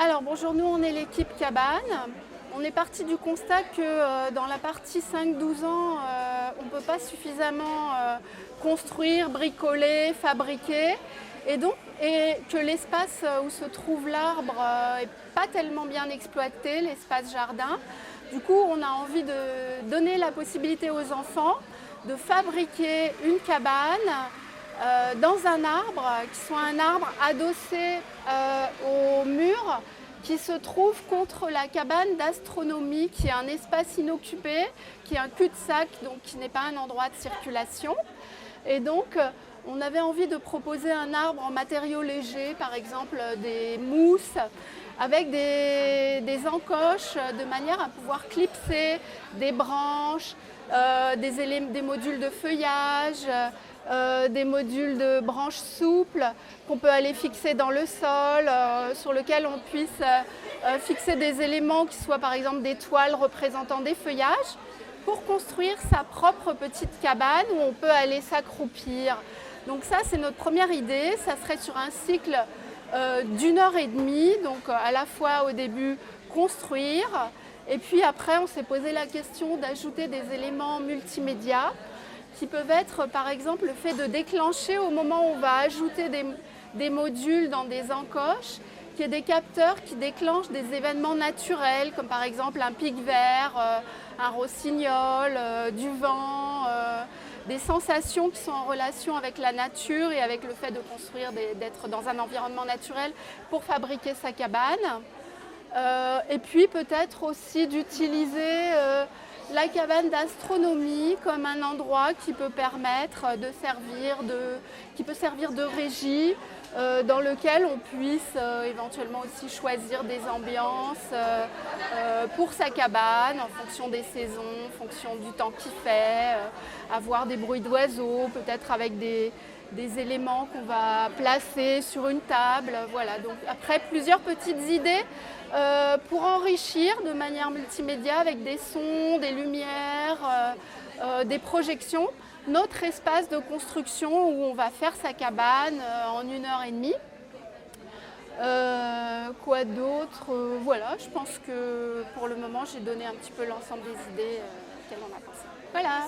Alors bonjour, nous on est l'équipe cabane. On est parti du constat que dans la partie 5-12 ans, on ne peut pas suffisamment construire, bricoler, fabriquer et que l'espace où se trouve l'arbre n'est pas tellement bien exploité, l'espace jardin. Du coup, on a envie de donner la possibilité aux enfants de fabriquer une cabane dans un arbre, qui soit un arbre adossé au mur qui se trouve contre la cabane d'astronomie, qui est un espace inoccupé, qui est un cul-de-sac, donc qui n'est pas un endroit de circulation. Et donc, on avait envie de proposer un arbre en matériaux légers, par exemple des mousses, avec des encoches, de manière à pouvoir clipser des branches, des modules de feuillage, des modules de branches souples qu'on peut aller fixer dans le sol, sur lequel on puisse fixer des éléments qui soient par exemple des toiles représentant des feuillages, pour construire sa propre petite cabane où on peut aller s'accroupir. Donc ça, c'est notre première idée. Ça serait sur un cycle d'1 heure et demie, donc à la fois au début construire, et puis après on s'est posé la question d'ajouter des éléments multimédia qui peuvent être par exemple le fait de déclencher au moment où on va ajouter des modules dans des encoches, qu'il y ait des capteurs qui déclenchent des événements naturels, comme par exemple un pic vert, un rossignol, du vent, des sensations qui sont en relation avec la nature et avec le fait de construire, d'être dans un environnement naturel pour fabriquer sa cabane. Et puis peut-être aussi d'utiliser la cabane d'astronomie comme un endroit qui peut permettre qui peut servir de régie, dans lequel on puisse éventuellement aussi choisir des ambiances pour sa cabane en fonction des saisons, en fonction du temps qu'il fait, avoir des bruits d'oiseaux, peut-être avec des éléments qu'on va placer sur une table. Voilà, donc après plusieurs petites idées pour enrichir de manière multimédia avec des sons, des lumières, des projections, notre espace de construction où on va faire sa cabane en 1 heure et demie. Quoi d'autre Voilà, je pense que pour le moment j'ai donné un petit peu l'ensemble des idées qu'elle en a pensé. Voilà.